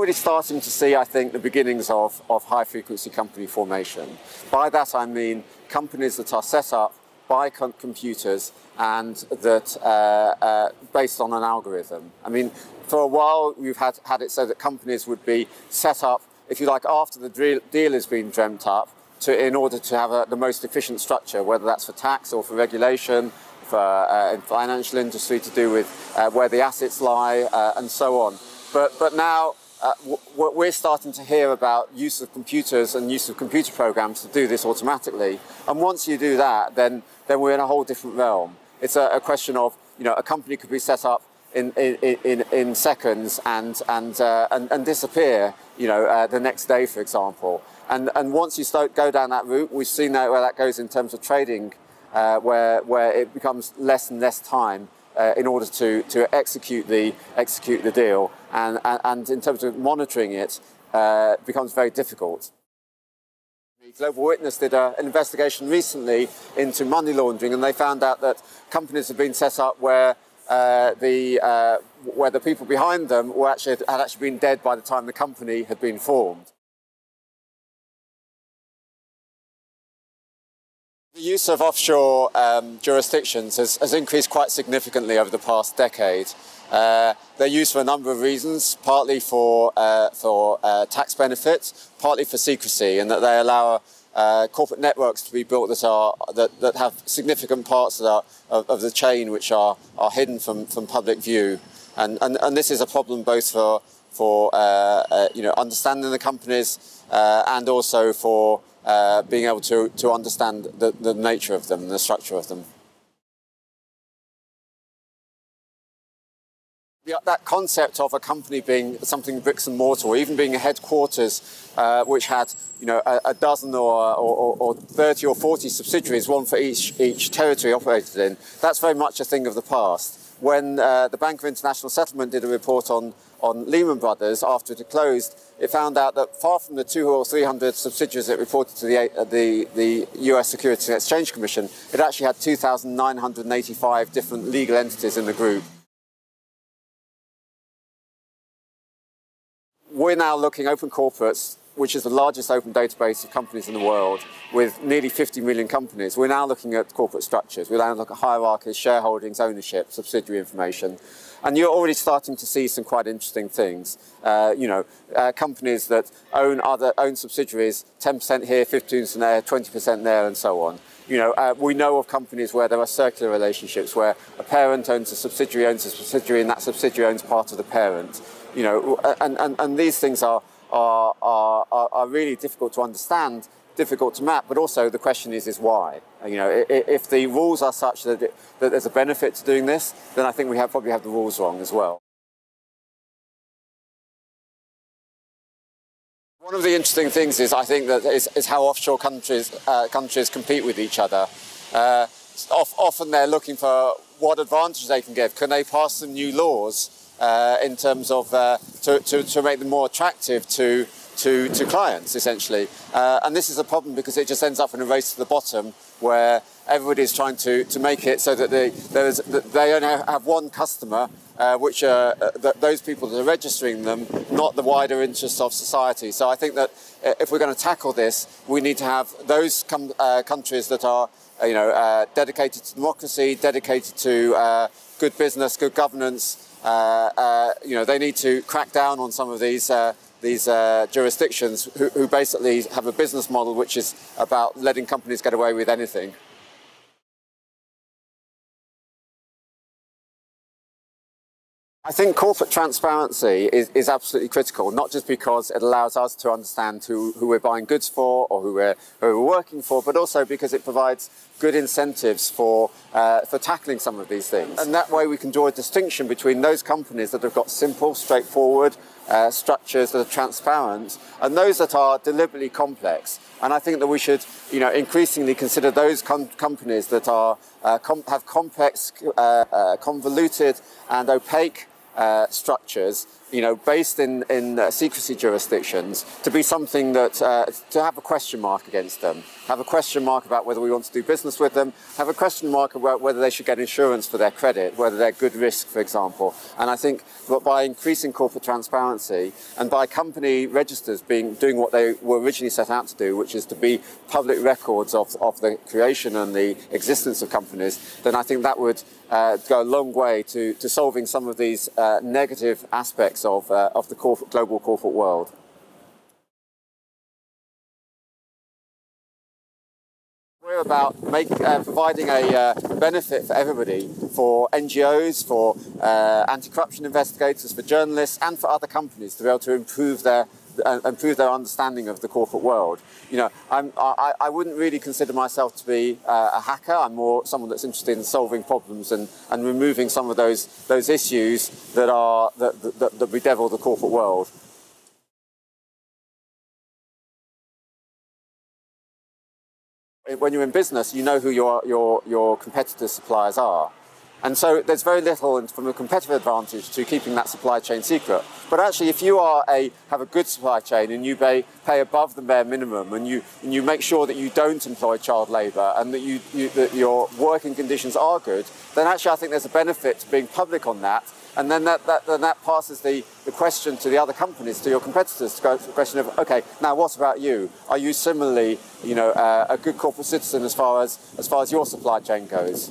already starting to see, I think, the beginnings of high-frequency company formation. By that I mean companies that are set up by computers and that based on an algorithm. I mean, for a while we've had it so that companies would be set up, if you like, after the deal has been dreamt up, in order to have the most efficient structure, whether that's for tax or for regulation, for in financial industry to do with where the assets lie, and so on. But now we're starting to hear about use of computers and use of computer programs to do this automatically. And once you do that, then we're in a whole different realm. It's a question of, you know, a company could be set up in seconds and disappear, you know, the next day, for example. And once you go down that route, we've seen where that goes in terms of trading, where it becomes less and less time in order to execute the deal, and in terms of monitoring it, becomes very difficult. Global Witness did an investigation recently into money laundering, and they found out that companies have been set up where the people behind them had actually been dead by the time the company had been formed. The use of offshore jurisdictions has increased quite significantly over the past decade. They're used for a number of reasons, partly for tax benefits, partly for secrecy, and that they allow corporate networks to be built that have significant parts of the chain which are hidden from public view. And this is a problem both for you know, understanding the companies and also for being able to understand the nature of them and the structure of them. That concept of a company being something bricks and mortar, or even being a headquarters which had, you know, a dozen or 30 or 40 subsidiaries, one for each territory operated in, that's very much a thing of the past. When the Bank of International Settlement did a report on Lehman Brothers after it had closed, it found out that far from the 200 or 300 subsidiaries it reported to the US Securities and Exchange Commission, it actually had 2,985 different legal entities in the group. We're now looking Open Corporates, which is the largest open database of companies in the world, with nearly 50 million companies. We're now looking at corporate structures. We're now looking at hierarchies, shareholdings, ownership, subsidiary information. And you're already starting to see some quite interesting things. You know, companies that own subsidiaries, 10% here, 15% there, 20% there, and so on. You know, we know of companies where there are circular relationships, where a parent owns a subsidiary, and that subsidiary owns part of the parent. You know, and these things are really difficult to understand, difficult to map, but also the question is why. You know, if the rules are such that there's a benefit to doing this, then I think we probably have the rules wrong as well. One of the interesting things is, I think, is how offshore countries compete with each other. Often they're looking for what advantage they can give. Can they pass some new laws in terms of to make them more attractive to clients, essentially. And this is a problem because it just ends up in a race to the bottom, where everybody's trying to make it so that they only have one customer, which are those people that are registering them, not the wider interests of society. So I think that if we're going to tackle this, we need to have those countries that are, you know, dedicated to democracy, dedicated to good business, good governance. You know, they need to crack down on some of these jurisdictions who basically have a business model which is about letting companies get away with anything. I think corporate transparency is absolutely critical, not just because it allows us to understand who we're buying goods for or who we're working for, but also because it provides good incentives for tackling some of these things. And that way we can draw a distinction between those companies that have got simple, straightforward structures that are transparent, and those that are deliberately complex. And I think that we should, you know, increasingly consider those companies that are have complex, convoluted and opaque structures based in secrecy jurisdictions, to be something that, to have a question mark against them, have a question mark about whether we want to do business with them, have a question mark about whether they should get insurance for their credit, whether they're good risk, for example. And I think that by increasing corporate transparency and by company registers doing what they were originally set out to do, which is to be public records of the creation and the existence of companies, then I think that would go a long way to solving some of these negative aspects of the global corporate world. We're about providing a benefit for everybody, for NGOs, for anti-corruption investigators, for journalists, and for other companies to be able to improve their understanding of the corporate world. I wouldn't really consider myself to be a hacker. I'm more someone that's interested in solving problems and removing some of those issues that bedevil the corporate world. When you're in business, you know who your competitors' suppliers are. And so there's very little from a competitive advantage to keeping that supply chain secret. But actually, if you have a good supply chain and you pay above the bare minimum and you make sure that you don't employ child labour and that your working conditions are good, then actually I think there's a benefit to being public on that. And then that passes the question to the other companies, to your competitors, to go to the question of, okay, now what about you? Are you similarly, a good corporate citizen as far as your supply chain goes?